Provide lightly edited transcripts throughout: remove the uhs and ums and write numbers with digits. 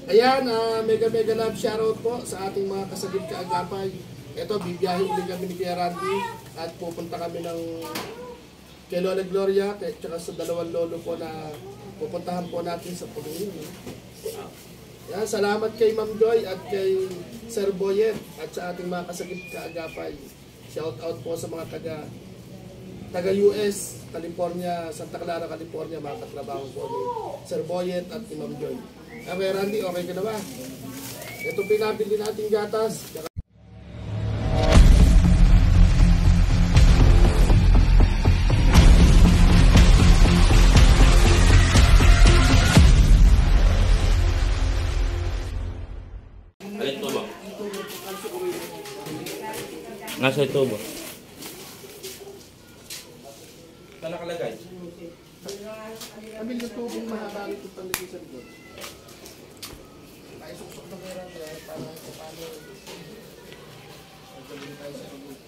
Ayan, mega love shoutout po sa ating mga kasagip kaagapay. Ito, bibiyahe ulit kami ni Kuya Randy at pupunta kami ng kay Lola Gloria at sa dalawang lolo po na pupuntahan po natin sa Pugin. Yan, salamat kay Ma'am Joy at kay Sir Boyet at sa ating mga kasagip kaagapay. Shout out po sa mga taga US, California, Santa Clara, California, mga katrabaho po ni Sir Boyet at ni Ma'am Joy. Okay, Randy, okay ka na ba? Ito pinabili nating gatas. Nasa ito ba? Saan nakalagay? Kami na tubong mahaba ito palagay sa likod. Ay, suksok na meron para paano magaling tayo sa likod.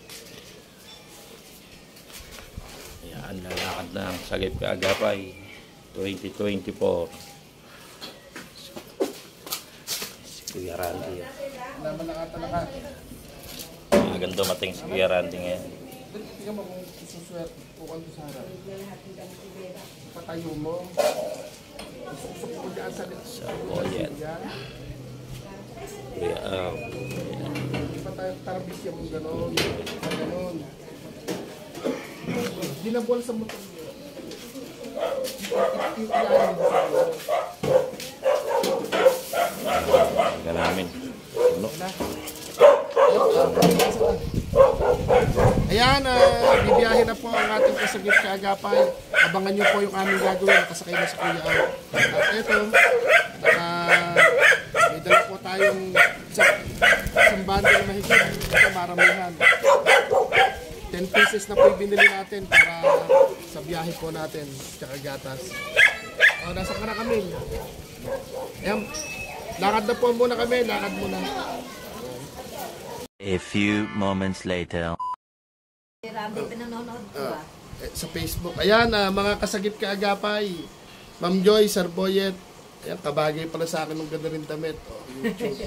Ayan, lalakad ng Sagip Kaagapay 2024. Si Kuya Randy. Naman nakatalaka. Maganda dumating si Kuya Randy ngayon. Tingnan mo kung isuswerte o kung sa harap. Patayo mo. Isusok mo dyan sa likod. Sa Boyet. Kuya Hindi pa tayo tarabisya mong gano'n. Gano'n. Dinabol sa motor mo. Teka namin. Ano? Ayan, bibiyahe na po ang ating kasagip kaagapay. Abangan nyo po yung aming gagawin. Nakasakay na sa Kuya Al. At ito, may dala po tayong isang bundle na higit. Ito, maramihan. 10 pieces na po yung binili natin para sa biyahe po natin. Tsaka gatas. Nasa ka na kami. Ayan, lakad na po muna kami. Lakad muna. A few moments later. Sa Facebook. Ayan, mga kasagip kaagapay. Ma'am Joy, Sir Boyet. Ayan, kabagay pala sa akin ng ganda rin damit. YouTube.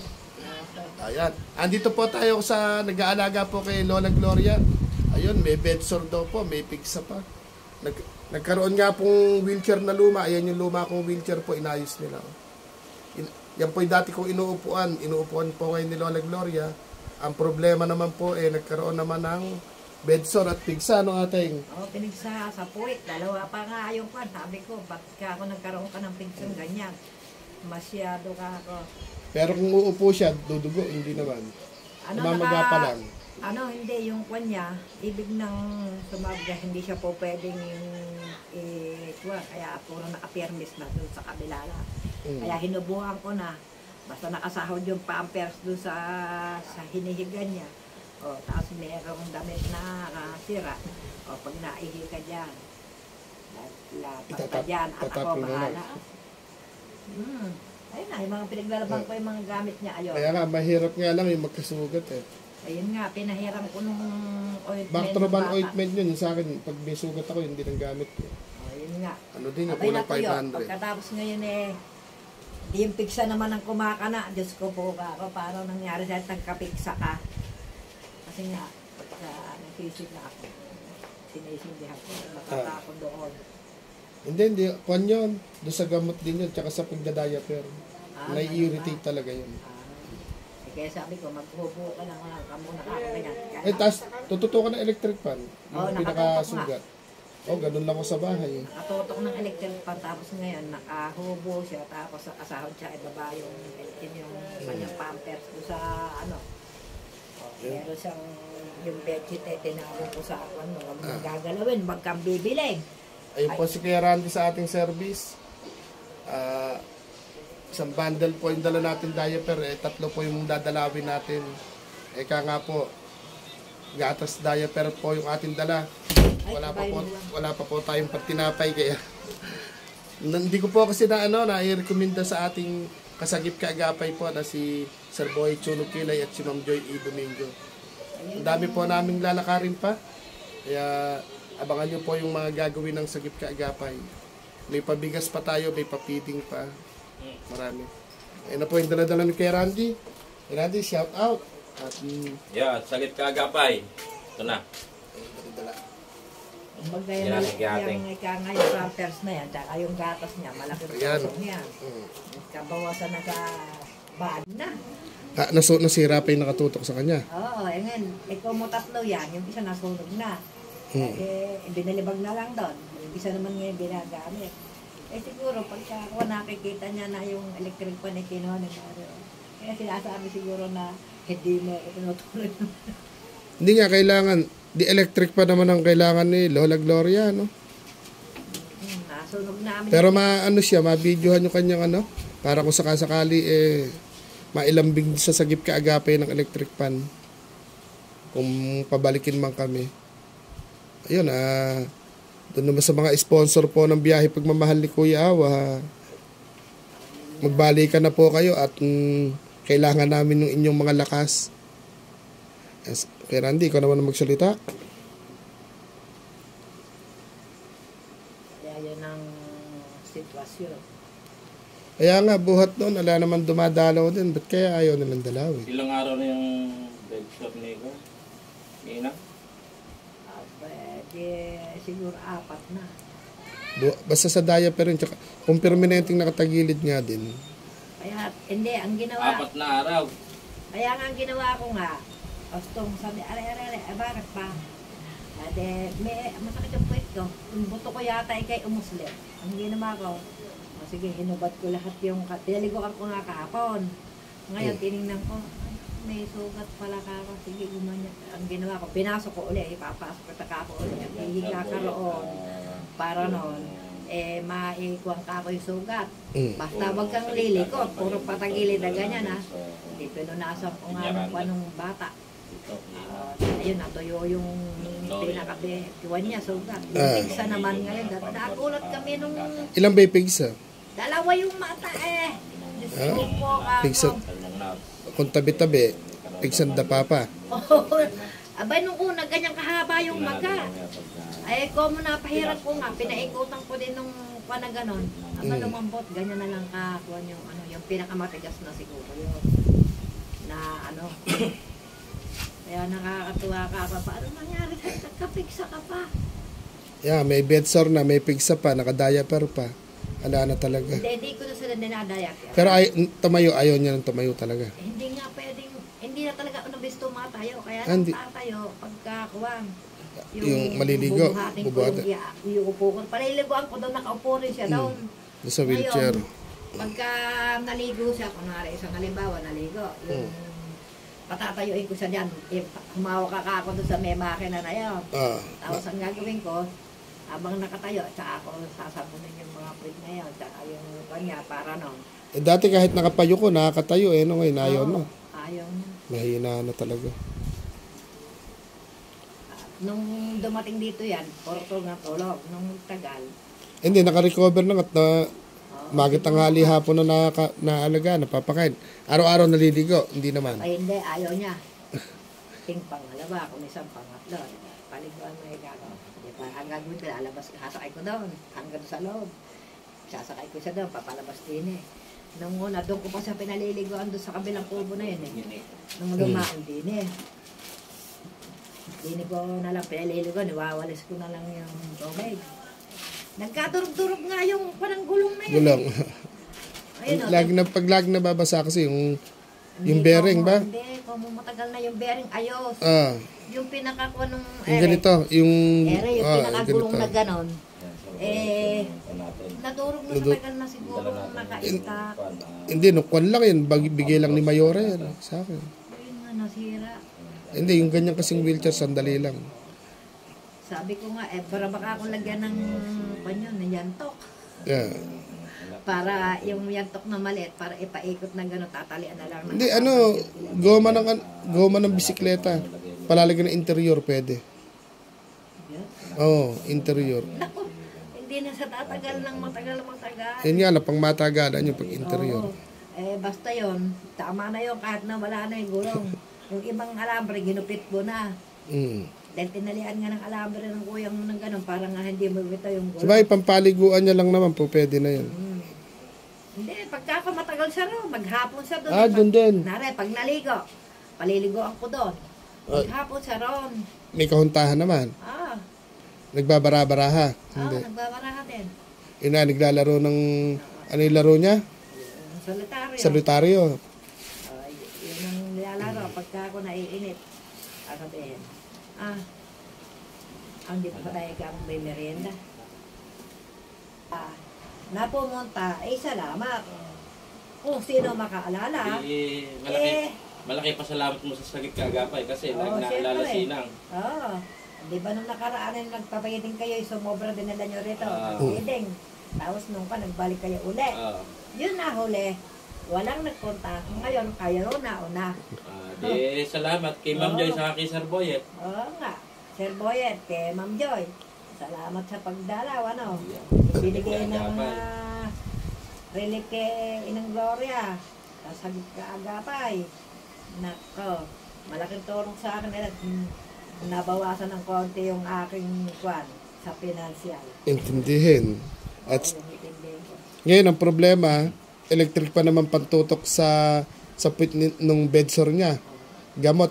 Ayan. Andito po tayo sa nag-aalaga po kay Lola Gloria. Ayun, may bedsore daw po. May pigsa pa. Nagkaroon nga pong wheelchair na luma. Ayan yung luma kong wheelchair po. Inayos nila. Yan po yung dati kong inuupuan. Inuupuan po ngayon ni Lola Gloria. Ang problema naman po, nagkaroon naman ng bedsore at pigsa, no ating? Oo, pinigsa sa puwit. Dalawa pa nga yung kwan. Sabi ko, bakit ako nagkaroon ka ng pigsang ganyan? Masyado ka ako. Pero kung uupo siya, dudugo, hindi naman. Mamaga pa lang. Hindi, yung kwan niya, ibig nang sumabga, hindi siya po pwedeng kaya puro nakapirmis na dun sa kabila lang. Kaya hinubuhan ko na. Basta nakasahod yung pampers doon sa hinihigan niya. O, tapos mayroong damit na sira. O, pag naihi ka dyan, lapat ka dyan at ako bahala. Ayun na, yung mga pinaglalaban ko yung mga gamit niya. Ayun. Kaya nga, mahirap nga lang yung magkasugat eh. Ayun nga, pinahiram ko nung ointment. Bactroban ointment yun. Sa akin, pag may sugat ako, hindi nang gamit ko. Ayun nga. Ano din, yung Abay kulang na tuyo. 500. Pagkatapos ngayon di yung piksa naman ang kumakana. Diyos ko po ako, paano nangyari sa'yo nagkapiksa ka? Kasi nga, pagka nag-visit na ako, sinisindihan ko, matata ako doon. Hindi. Kwan yun. Doon sa gamot din yun, tsaka sa pagdadiaper. Nai-irritate talaga yun. Kaya sabi ko, maghubo ka lang, kamuna ka ako ganyan. Tapos, tututukan ng electric fan. Oo, Yung pinakasugat. Ganun lang ako sa bahay. Nakatutok ng electric fan, tapos ngayon, nakahubo siya, tapos nakasahod siya, ibaba yung kanyang pampers doon sa meron siyang yung bedsheet, tinawag ko sa ako, huwag mong gagalawin, wag kang bibiling. Ayun po si Kuya Randy sa ating service. Isang bundle po yung dala natin diaper. 3 po yung dadalawin natin. Eka nga po, gatas diaper po yung ating dala. Wala pa po tayong patinapay kaya hindi ko po kasi na-i-recommenda sa ating kasagip kaagapay po na si Sir Boy Chuno Kilay at si Ma'am Joy E. Domingo. Ang dami po naming lalakarin pa. Kaya abangan nyo po yung mga gagawin ng sagip kaagapay. May pabigas pa tayo, may papiding pa. Marami. Ayun na po yung dala-dala ni Kuya Randy. Kuya Randy, shout out. At Yeah, saglit ka agapay. Ito na. ayun, dala. Kumbaga Yan yung ang ikiating. yung pampers na yan, tsaka yung gatas niya, malaki Ayan. pusong yan. Kabawasan na ka bad na. Nasira pa yung nakatutok sa kanya. Oo, ngayon, kung mo tatlo yan, yung isa nasunog na. Eh, binalibag na lang doon. Yung isa naman ngayon binagamit. Eh siguro, pagka ako nakikita niya na yung electric pan na kinuha na kaya sinasabi siguro na hindi mo ito tinutuloy. Hindi nga kailangan, di electric pa naman ang kailangan ni Lola Gloria, no? Nasunog namin. Pero maano siya, mabidyohan yung kanyang ano, para kung sakasakali, mailambing sa sagip kaagapay ng electric pan. Kung pabalikin man kami. Ayun, doon naman sa mga sponsor po ng biyahe pagmamahal ni Kuya Awa, magbalikan na po kayo at kailangan namin ng inyong mga lakas. Kaya Randy, ikaw naman magsalita. Kaya yun ang sitwasyon. Kaya nga, buhat doon, ala naman dumadalaw din. Ba't kaya ayaw nilang dalawin? Ilang araw na yung bed shop ni Ko? Ina? Pwede siguro 4 na. Basta sa diaper rin, tsaka kung permanenteng nakatagilid nga din. Kaya, hindi, ang ginawa, 4 na araw. kaya nga ang ginawa ko nga, Ostong sabi, are, bakit pa? Ade, may masakit yung puwit ko. Yung buto ko yata ay kay umuslit. Ang ginawa ko, sige, hinubad ko lahat yung, pinaliguan ko nga kahapon. Ngayon, tinignan ko, ay, may sugat pala ka ako. Sige, gumanya. Ang ginawa ko, pinasok ko ulit, ipapasok ko ako ulit. Hihiga ka roon. Para noon, maikuwang ka ako yung sugat. Basta wag kang lilikot, puro patagilid na ganyan ha. Hindi pinunasan ko nga ng panong bata. Ayun, natuyo yung pinakabiwan niya, sugat. Yung pigsa naman ngayon, nagulat kami nung Ilang ba yung pigsa? dalawa yung mata eh. Diyos ko po Pigsa, ako. kung tabi-tabi, pigsan da papa. Abay, nung una, ganyang kahaba yung maga. Ay, ko mo napahiran ko nga, pinaikutan ko din nung na ganon. Aba, lumambot, ganyan na lang kakuan yung, yung pinakamatigas na siguro yun. Na ano, kaya nakakatuwa ka pa. Paano nangyari sa'yo? Nagkapigsa ka pa. Yeah, may bedsore na, may pigsa pa, nakadiaper pa. Ala na talaga. Hindi ko na sila dinadayak. Pero tumayo, ayaw niya ng tumayo talaga. Hindi nga pwedeng, hindi na talaga ako nabisto matayo. Kaya Hindi. tatayo pagkakuwang. Yung maliligo, bubuhatin ko bubuhatan. yung iuupo ko. Paliliguan ko doon, nakaupo rin siya doon. Doon sa wheelchair. Ngayon, pagka naligo siya, kunwari isang halimbawa, naligo, yung patatayuin ko siya dyan, humawak ka ako doon sa may makina na yun. Tapos ang gagawin ko, habang nakatayo, tsaka ako sasabunin yung mga puwit na yun, tsaka yung kanya, para no. Dati kahit nakapayo ko, nakakatayo no, ngayon ayaw na. Ayaw na. Mahina na talaga. Nung dumating dito yan, puro nga tulog, nung tagal. Hindi, naka-recover na at magit tanghali hapon na naalaga, napapakain. Araw-araw naliligo, hindi naman. Ay hindi, ayaw niya. Ting pangalawa, kung isang pangatlo, paliguan mo yung gagawin. Ang gagawin ko, lalabas, sasakay ko doon, hanggang sa loob. Sasakay ko siya doon, papalabas din eh. Nung una, doon ko pa siya pinaliliguan doon sa kabilang kubo na yun eh. Nung lumaan din eh. Hindi ko na lang pinaliliguan, iwawalis ko na lang yung tubig. Nagkadurog-durog nga yung parang gulong na yun. Gulong. Ayun, Pag lag nababasa kasi yung bearing ba? Hindi, kung matagal na yung bearing, ayos. Yung pinakakuha nung Yung ganito, yung yung pinakagulong ganito. na ganon. Nadurog na matagal na siguro nung naka-stack. Hindi, nukwan lang yan. Bigay lang ni Mayora yan sa akin. Ayun nga, nasira. Hindi, yung ganyan kasing wheelchair, sandali lang. Sabi ko nga, para baka akong lagyan ng panyo, ng yantok. Yeah. Para yung yantok na maliit, para ipaikot na gano'n, tatalian na lang. Hindi, goma ng bisikleta. Palalagyan ng interior, pwede. Oo, interior. Naku, hindi na sa tatagal ng matagal. Yun nga, pang matagalan yung pag-interior. Basta yon, tama na yun, kahit na wala na yung gulong. Yung ibang alambre, ginupit mo na. Dahil tinalian nga ng alambre ng kuyang mo ng gano'n, para nga hindi mo bitaw yung gulong. Sabay, pampaliguan niya lang naman po, pwede na yun. Hindi, pagka ako matagal siya ro, maghapon siya doon. Doon din. Nare, pag naligo, paliligoan ko doon. Maghapon siya ron. May kahuntahan naman. Nagbabara-baraha. Hindi. Nagbabaraha din. Ina, naglalaro ng, ano yung laro niya? Solitaryo. Solitaryo. Yun ang nilalaro pagka ako naiinit. Sabihin, hindi pa tayo kang may merienda. Napumunta, salamat. Kung sino makaalala, Malaki pasalamat mo sa Sagip Kaagapay kasi naalala siyempre. sinang. Di ba nung nakaraan ay nagpapagiting kayo, sumobra dinala nyo rito. Nagpagiting. Tapos nung pa, nagbalik kayo uli. Yun na huli. Walang nagpunta. Ngayon, kayo na una. Di salamat kay Ma'am Joy sa kay Sir Boyet. Oo nga. Sir Boyet, kay Ma'am Joy. Salamat sa pagdalaw, ano. Binigay ng relief kay Inang Gloria. Sa Sagip Kaagapay. Nako, malaking tulong sa akin. Nabawasan ng konti yung aking kwan sa financial. Intindihin. At ngayon, ang problema, electric pa naman pantutok sa puwit nung bedsore niya. Gamot,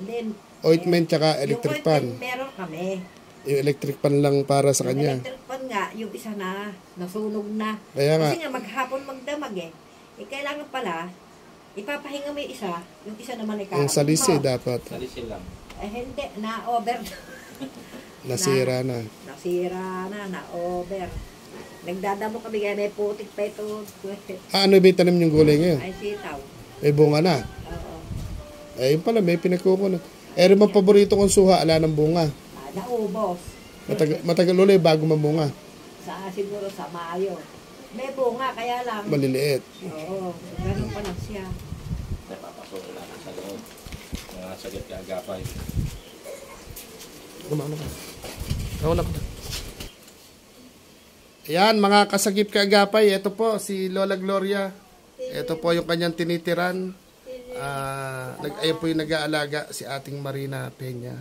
ointment, tsaka electric pan. Yung meron kami. Yung electric pan lang para sa Yung kanya. electric pan nga, yung isa na, nasunog na. Kaya nga. Kasi nga, maghapon magdamag kailangan pala, ipapahinga mo yung isa naman ikaw. Yung salisi dapat. Salisin lang. Hindi, na-over. Nasira na. Nasira na, na-over. Nagdadamo kami kaya may putik pa ito. Ano ba yung tanim yung gulay ngayon? Ay, sitaw. May bunga na. Oo. Yun pala, may pinagkukunan. Rin ang paborito kong suha, ala ng bunga. Naubos. Matagal ulit bago mamunga. Siguro sa Mayo. May bunga, kaya lang. Maliliit. Oo, ganun pa lang siya. Napapasok lang sa loob. Mga Sagip Kaagapay. Kumano ka? Kauna ko. Ayan, mga kasagip kaagapay, ito po si Lola Gloria. Ito po yung kanyang tinitiran. Ayun po yung nag-aalaga si ating Marina Peña.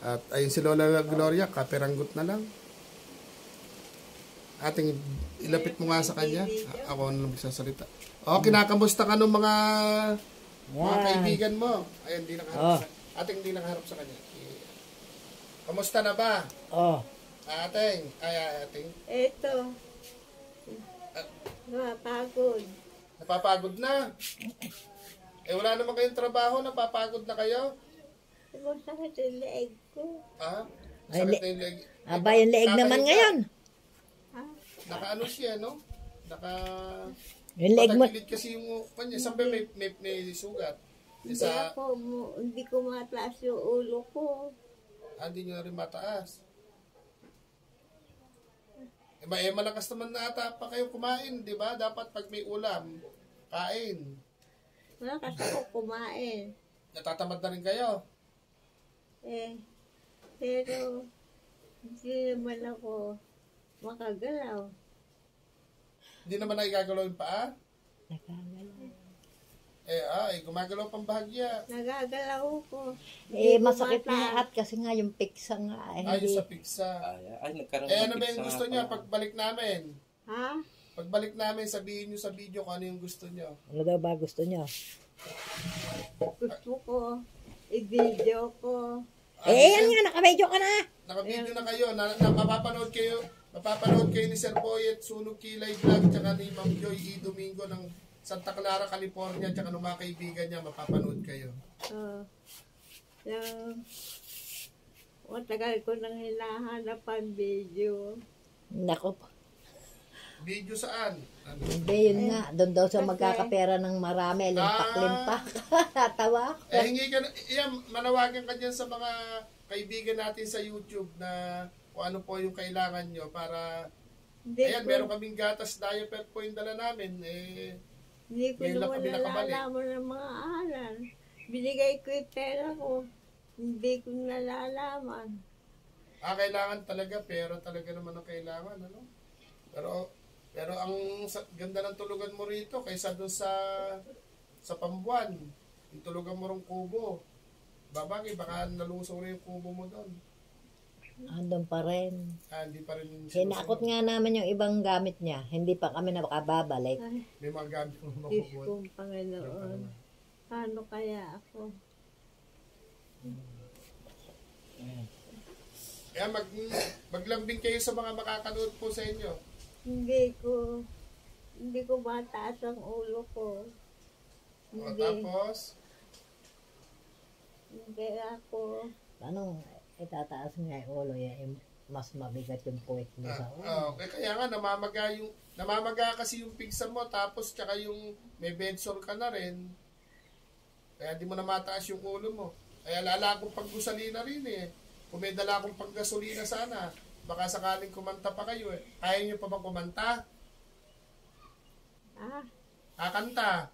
At ayun si Lola Gloria, kaperanggot na lang. Ating ilapit mo nga sa kanya. Ako na lang magsasalita. Kinakamusta ka nung mga kaibigan mo? Ayun, di nakaharap sa ating di nakaharap sa kanya. Kamusta na ba? Ating. Ito. Napagod. Napapagod na. Wala naman kayong trabaho, napapagod na kayo? Masakit yung leeg ko. Sakit na yung leg. Aba, yung leeg naman ngayon. Naka siya, no? Yung leg mo. Patagilid kasi yung kanya. Sabi may sugat. Hindi ko mataas yung ulo ko. Hindi nyo na rin mataas. Malakas naman na ata pa kayo kumain, di ba? Dapat pag may ulam, kain. Malakas ako kumain. Natatamad na rin kayo. Pero hindi naman ako makagalaw. Hindi naman na igagalaw yung paa? Gumagalaw pang bahagya. Nagagalaw ko. Masakit na lahat kasi nga yung piksa nga. Ayos sa piksa. Nagkaroon Ano ba yung gusto niya pagbalik namin? Ha? Pagbalik namin, sabihin nyo sa video kung ano yung gusto nyo. Ano daw ba gusto niyo? Gusto ko. I-video ko. Yan nga, naka-video ka na. Naka-video na kayo. Mapapanood kayo ni Sir Boyet, Sunog Kilay Vlog, tsaka ni Ma'am Joy E. Domingo ng Santa Clara, California, tsaka ng mga kaibigan niya, mapapanood kayo. Matagal ko nang hinahanap ang video. Nako. Video saan? Hindi, yun nga. Doon daw siya magkakapera ng marami. Limpak-limpak. Natawa. Hingi ka na, manawagan ka dyan sa mga kaibigan natin sa YouTube na kung ano po yung kailangan nyo para, meron kaming gatas diaper po yung dala namin. Hindi ko Ngayon lang naman kami nakabalik. nalalaman ng mga aral. Binigay ko yung pera ko. Hindi ko nalalaman. Kailangan talaga, pero talaga naman ang kailangan, ano? Pero ang ganda ng tulugan mo rito kaysa doon sa Pambuan. Yung tulugan mo rong kubo. Babagay, baka nalusong rin yung kubo mo doon. Andun pa rin. Hindi pa rin Hinakot nga naman yung ibang gamit niya. Hindi pa kami nakababalik. Ay, May mga gamit kong Diyos makukuha. kong Panginoon. Paano kaya ako? Kaya maglambing kayo sa mga makakanood po sa inyo. Hindi ko mataas ang ulo ko. O, Hindi, tapos, hindi ako. Anong itataas nga yung ulo yan? Mas mabigat yung puwit mo sa ulo. kaya nga namamaga kasi yung pigsa mo, tapos tsaka yung may bedsore ka na rin. Kaya di mo na mataas yung ulo mo. Kaya lala akong paggusalina rin eh. Kung may dala akong paggasolina sana, baka sakaling kumanta pa kayo eh. Kaya nyo pa bang kumanta? Kakanta.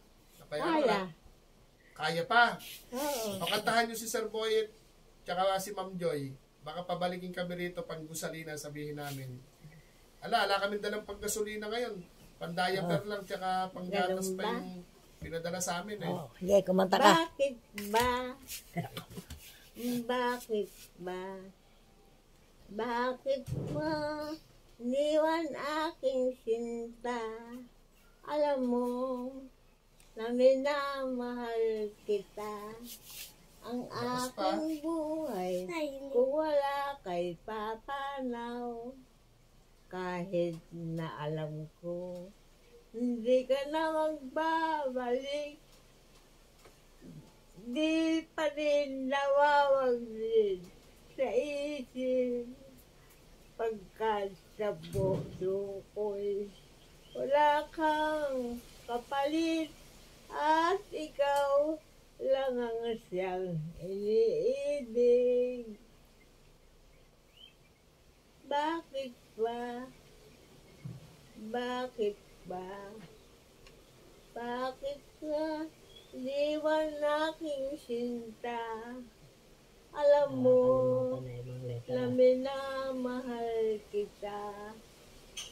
Kaya. Kaya pa. Oo. O kantahan nyo si Sir Boyet, tsaka si Ma'am Joy. Baka pabalikin kami rito pang gusalina, sabihin namin. Ala kami dalang paggasolina ngayon. Pandayaper lang, tsaka panggatas pa yung pinadala sa amin eh. Sige, kumanta ka. Bakit ba? Bakit ba? Bakit ba? Niwan aking sinta. Alam mo, na minamahal kita. Ang aking buhay, kung wala kay papanaw. Kahit na alam ko, hindi ka na magbabalik. Di pa rin nawawaglit sa isip. Pagkat sa puso ko'y wala kang kapalit. At ikaw lang ang siyang iniibig. Bakit ba? Bakit ba? Bakit nga liwan aking sinta? Alam mo, na minamahal kita.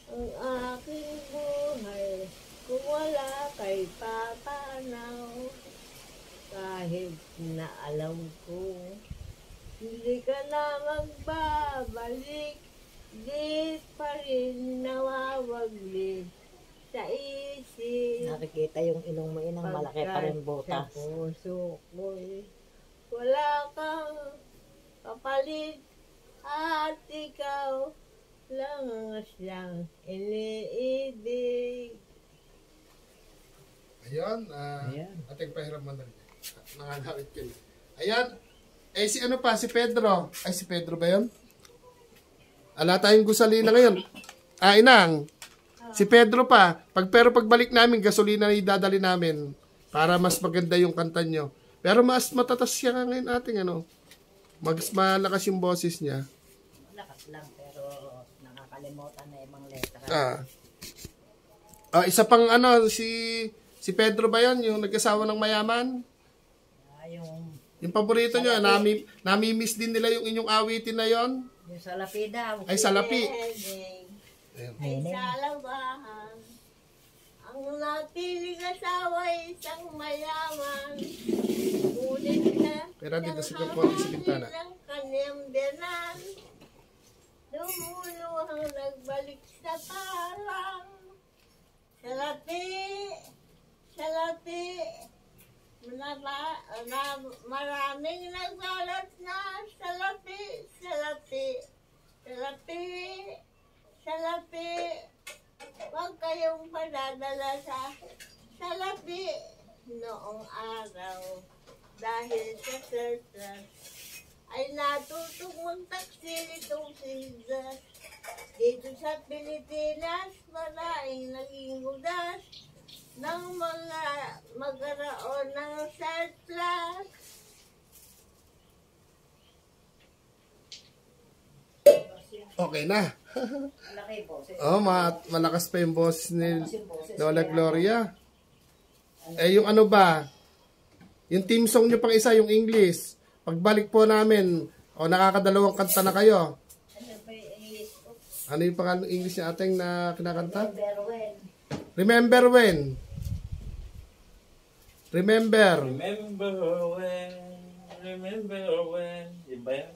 Ang aking buhay, kung wala kay papanaw. Kahit na alam ko, hindi ka na magbabalik. Di pa rin nawawaglit sa isip. Nakikita yung ilong mo inang malaki pa rin butas. Sa puso ko'y wala kang kapalit. At ikaw lang ang siyang iniibig. Ayun, Ayan. ating pahiram mo na rin. Nanganawit kayo. Ayan. Si ano pa? Si Pedro. Ay, si Pedro ba yun? Ala tayong gusalina ngayon. Inang. Si Pedro pa. Pero pagbalik namin, gasolina na idadali namin. Para mas maganda yung kanta nyo. Pero mas matatas siya nga ngayon ating ano. Mas malakas yung boses niya. Lakas lang pero nakakalimutan na yung mga letra. Isa pang ano, si Pedro ba yun? Yung nag-asawa ng mayaman? Yung paborito nyo, nami-miss din nila yung inyong awitin na yon. Yung salapi daw. Ay, salapi. Ay salabahan. Ang napiling asawa ay isang mayaman. Ngunit na Pero dito sa kapuan sa bintana. ng kanyang biyanan. Lumuluhang nagbalik sa parang. Salapi, salapi. Maraming nagbalat na salapi, salapi, salapi, salapi. Huwag kayong padadala sa salapi noong araw. Dahil sa surplus ay natutong magtaksi itong sigas. Dito sa Pilipinas, maraming naging hudas ng mga magkaroon ng surplus. Okay na. Laki boses. Malakas pa yung boses ni Lola Gloria. Yung ano ba? Yung team song nyo pang isa, yung English. Pagbalik po namin, nakakadalawang kanta na kayo. Ano yung pangalan ng English na ating na kinakanta? Remember when. Remember when. Iba yan?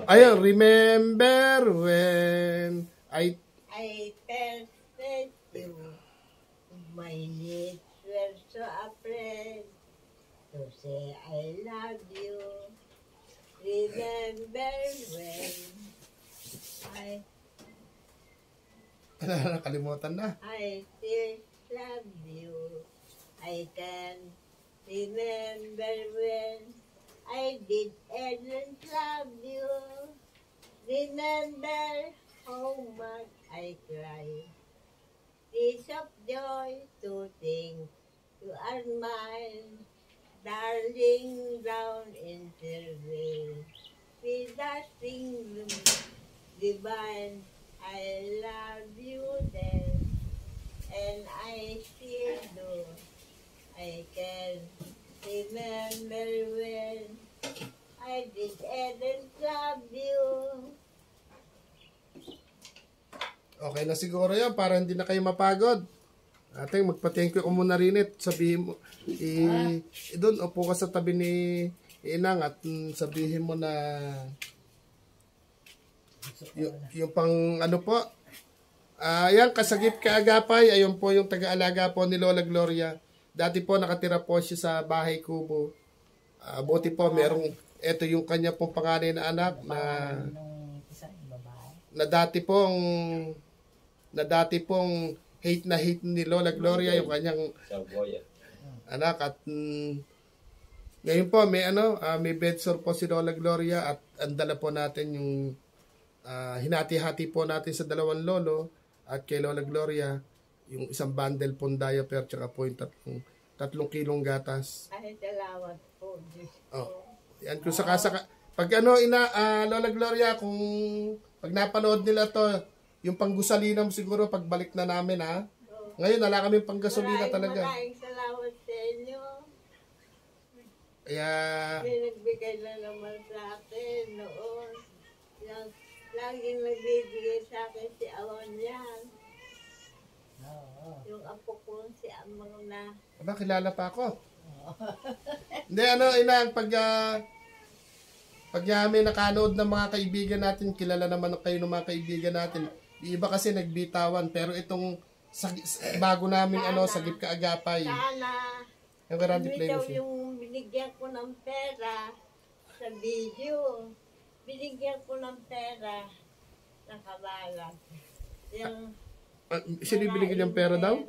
Ayun, remember when I first met you. My lips were so afraid to say I love you. Remember when nakalimutan na. I still love you. I can remember when I didn't love you. Remember how much I cried. Tears of joy to think you are mine. Darling, down in the rain. With that thing divine, I love you then, and I still do. I can remember when I didn't love you. Okay na siguro yan para hindi na kayo mapagod. Ate, magpa-thank you ko muna rin it. Sabihin mo, doon, upo ka sa tabi ni Inang at sabihin mo na yung pang ano po. Ayan, kasagip kaagapay. Ayun po yung taga-alaga po ni Lola Gloria. Dati po nakatira po siya sa bahay kubo. Buti po merong, eto yung kanya pong panganay na anak na dati pong hate na hate ni Lola Gloria yung kanyang anak at ngayon po may bedsore po si Lola Gloria at andala po natin yung hinati-hati po natin sa dalawang lolo at kay Lola Gloria yung isang bundle pong diaper tsaka po yung tatlong kilong gatas. Ay, salamat po. Yan kung sakasaka pag Lola Gloria kung pag napanood nila to yung panggusalina mo siguro pagbalik na namin ha. Ngayon wala kami panggasolina talaga. Maraming salamat sa inyo. Kaya Nagbigay na naman sa akin noon. Laging nagbibigay sa akin si Awan yan. Yung apo ko si Amang na. kilala pa ako. Hindi Inang pag may nakanood ng mga kaibigan natin, kilala naman kayo ng mga kaibigan natin. Yung iba kasi nagbitawan, pero itong bago namin sagip kaagapay. Sana, Yung Randy Play daw mo siya. yung binigyan ko ng pera sa video. Binigyan ko ng pera ng kabalan. Yung Sino binigyan niyang pera daw?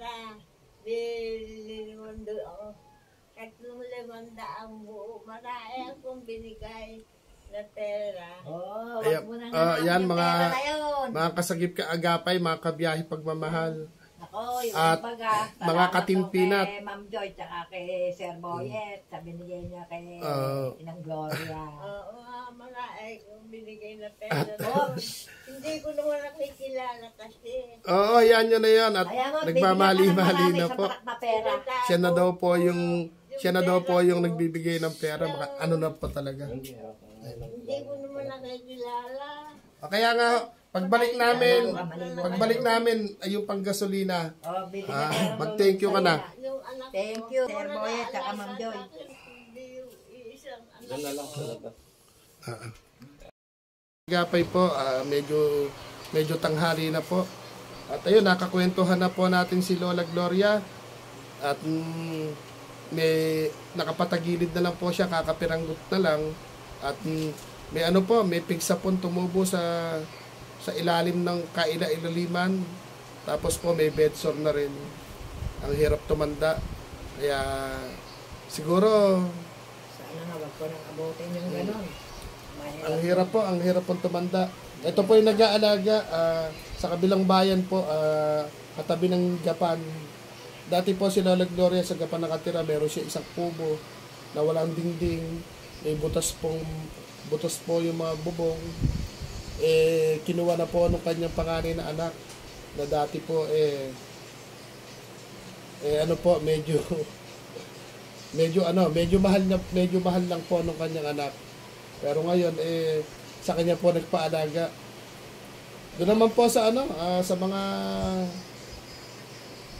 Bilimundo ako. Tatlong 500 ang buo. Marami akong binigay na pera. Ayan, yan mga kasagip kaagapay, mga kabiyahe pagmamahal. Ako, yung At baga, mga katimpinat. kay Ma'am Joy, tsaka kay Sir Boyet, sa binigay niya kay Inang Gloria. Oo nga, marami akong binigay na pera. Hindi ko naman nakikilala kasi. Oo, yan yun na yan. At nagmamali-mali na po. Na pera. Siya na daw po yung nagbibigay ng pera. Ano na po talaga. Hindi ko naman nakikilala. Kaya nga, pagbalik namin ay yung panggasolina. Mag-thank you ka na. Yung anak Thank you, Sir Boyet, tsaka Ma'am Joy. Hindi yung isang anak. Yan na lang talaga. Gapay po, medyo tanghali na po. At ayun, nakakwentuhan na po natin si Lola Gloria. At may nakapatagilid na lang po siya, kakapiranggot na lang. At may pigsapon tumubo sa ilalim ng kaila-ilaliman. Tapos po may bedsore na rin. Ang hirap tumanda. Kaya siguro Sana nga, wag ko nang abutin yung gano'n. ang hirap po tumanda. Ito po yung nag-aalaga sa kabilang bayan po, katabi ng Japan. Dati po si Lola Gloria sa Japan nakatira, meron siya isang kubo na walang dingding, may butas po yung mga bubong. Kinuha na po ng kanyang panganay na anak na dati po medyo mahal lang po ng kanyang anak. Pero ngayon sa kanya po nagpaalaga. Doon naman po sa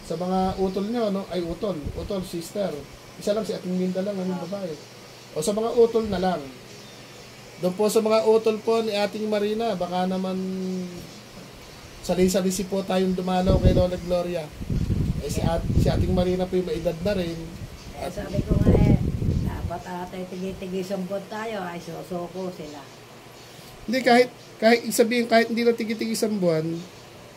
sa mga utol niyo utol sister. Isa lang si Ating Minda lang babae. O sa mga utol na lang. Doon po sa mga utol po ni ating Marina, baka naman salisi po tayong dumalaw kay Lola Gloria. Si ating Marina po yung maedad na rin. Kaya sabi ko nga dapat atay tigi-tigi-sambot tayo, ay susuko sila. Hindi, kahit sabihin, kahit hindi na tigi-tigi isang buwan,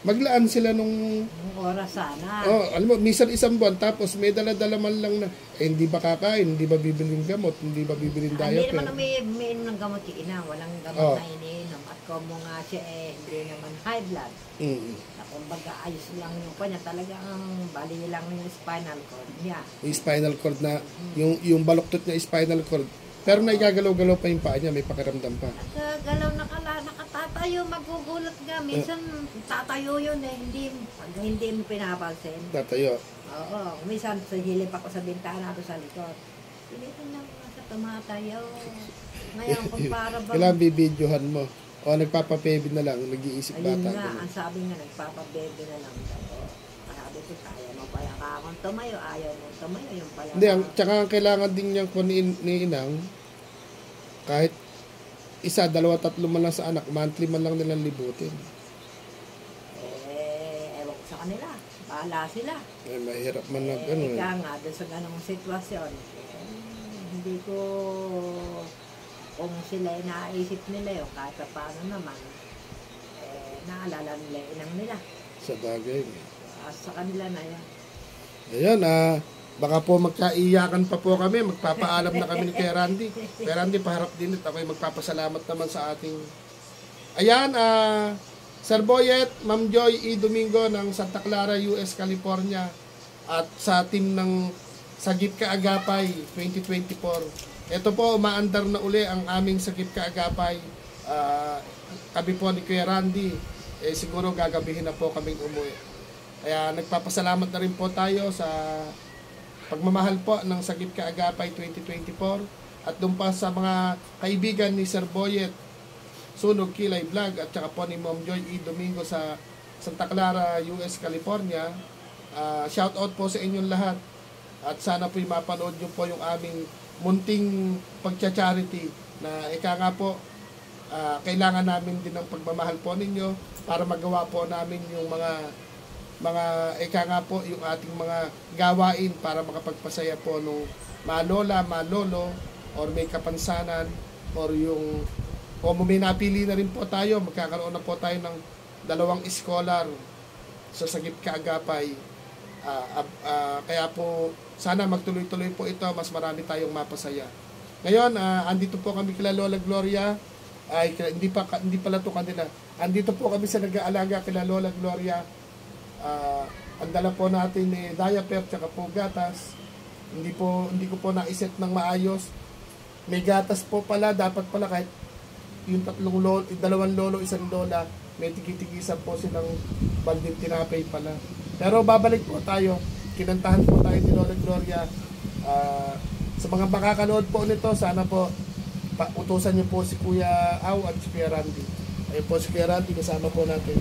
maglaan sila nung... Yung oras sana. Alam mo, minsan isang buwan, tapos may dala-dala man lang na, hindi ba kakain, hindi ba bibiling gamot, hindi ba bibiling Hindi diaper. naman umiinom ng gamot yung ina, walang gamot na iniinom. At kung mo nga siya hindi naman high blood. Na kumbaga ayos lang yung kanya, talagang bali lang yung spinal cord niya. Yung spinal cord na, yung baluktot niya spinal cord. Pero naigagalaw-galaw pa yung paa niya, may pakiramdam pa. Nagagalaw nakatatayo, magugulat ka. Minsan tatayo yun pag hindi mo pinapansin. Tatayo. Oo, minsan hilip ako sa bintana doon sa likod. Pilitin lang sa tumatayo. Ngayon kung para ba... Kailangan bibidyohan mo. O nagpapapebe na lang, nag-iisip Ayun bata. nga, Ganun. ang sabi nga, nagpapabebe na lang daw. Sabi ko, kaya mo pa yung kakong tumayo, ayaw mo tumayo, yung pala. Hindi, tsaka ang kailangan din niyang kunin ni Inang, kahit isa, dalawa, tatlo man lang sa anak, monthly man lang nilang libutin. Ewan ko sa kanila. Bahala sila. Mahirap man lang ganun. Ika nga, doon sa ganong sitwasyon, hindi ko, kung sila naisip nila yun, kahit pa paano naman, naalala nila yung inang nila. Sa bagay. Sa kanila na yan. Ayan, baka po magkaiyakan pa po kami, magpapaalam na kami ni Kuya Randy. Kuya Randy, paharap din at ako'y magpapasalamat naman sa ating... Ayan, Sir Boyet, Ma'am Joy E. Domingo ng Santa Clara, US, California, at sa team ng Sagip Kaagapay 2024. Ito po, umaandar na uli ang aming Sagip Kaagapay. Kami po ni Kuya Randy, siguro gagabihin na po kaming umuwi. Kaya nagpapasalamat na rin po tayo sa pagmamahal po ng Sagip Kaagapay 2024 at doon pa sa mga kaibigan ni Sir Boyet Sunog Kilay Vlog at saka po ni Ma'am Joy E. Domingo sa Santa Clara, US, California. Shout out po sa inyong lahat at sana po mapanood nyo po yung aming munting pagcha-charity na ika nga po kailangan namin din ng pagmamahal po ninyo para magawa po namin yung mga ika nga po yung ating mga gawain para makapagpasaya po nung malola, malolo or may kapansanan or yung o may napili na rin po tayo, magkakaroon na po tayo ng 2 scholar sa Sagip Kaagapay. Kaya po sana magtuloy-tuloy po ito, mas marami tayong mapasaya. Ngayon, andito po kami kila Lola Gloria. Hindi pala ito kanila. Andito po kami sa nag-aalaga kila Lola Gloria. Ang dala po natin ni diaper tsaka po gatas. Hindi ko po naisip ng maayos. May gatas po pala, dapat pala kahit yung 2 lolo, 1 lola, may tigi-tigisan po silang balding tinapay pala. Pero babalik po tayo. Kinantahan po tayo ni Lola Gloria. Sa mga makakanood po nito, sana po utusan niyo po si Kuya Au at si Kuya Randy. Ayun po si Kuya Randy, kasama po natin.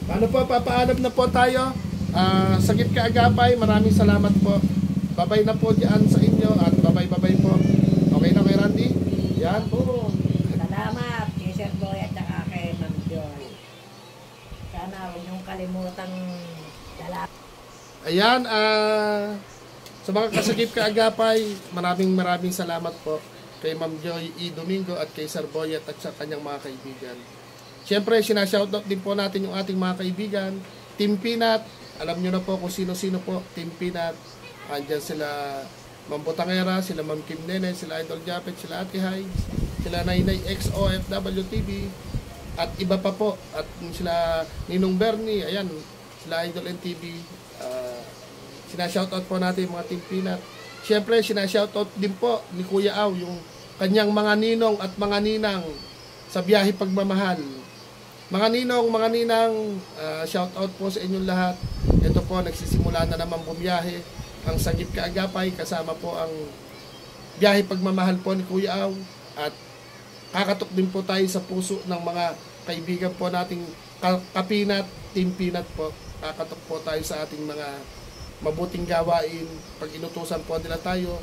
Paano po, papaalam na po tayo. Sagip Kaagapay, maraming salamat po. Babay na po dyan sa inyo at babay po. Okay na kay Randy? Yan. Salamat kay Sir Boy at saka kay Ma'am Joy. Sana huwag niyong kalimutang dala. Ayan, sa mga kasagip Kaagapay, maraming salamat po kay Ma'am Joy E. Domingo at kay Sir Boyet at sa kanyang mga kaibigan. Siyempre, sinashoutout din po natin yung ating mga kaibigan. Team Peanut, alam nyo na po kung sino-sino po, Team Peanut. Andyan sila Ma'am Botangera, sila Ma'am Kim Nene, sila Idol Japet, sila Ate Hides, sila Nainay XOFW TV, at iba pa po, at sila Ninong Bernie, ayan, sila Idol NTV. Sinashoutout po natin yung mga Team Peanut. Siyempre, sinashoutout din po ni Kuya Au yung kanyang mga ninong at mga ninang sa biyahe pagmamahal. Mga ninong, mga ninang, shoutout po sa inyong lahat. Ito po, nagsisimula na naman bumiyahe ang Sagip Kaagapay, kasama po ang biyahe pagmamahal po ni Kuya Au, at kakatok din po tayo sa puso ng mga kaibigan po nating Kapinat, Team Peanut po. Kakatok po tayo sa ating mga mabuting gawain pag inutusan po nila tayo.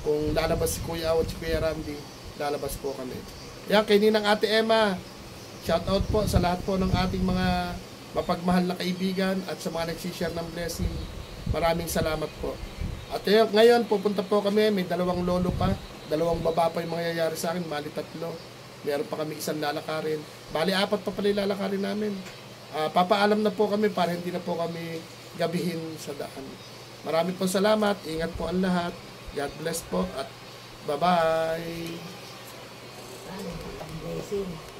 Kung lalabas si Kuya Aw at si Kuya Randy, lalabas po kami. Yan, kay Ninang Ate Emma, shout out po sa lahat po ng ating mga mapagmahal na kaibigan at sa mga nagsishare ng blessing. Maraming salamat po. At ngayon, pupunta po kami, may 2 lolo pa, 2 baba pa yung mangyayari sa akin, bali 3. Meron pa kami 1 lalakarin. Bali 4 pa pala yung lalakarin namin. Papaalam na po kami para hindi na po kami gabihin sa daan. Marami po salamat. Ingat po ang lahat. God bless po at bye-bye. Blessing.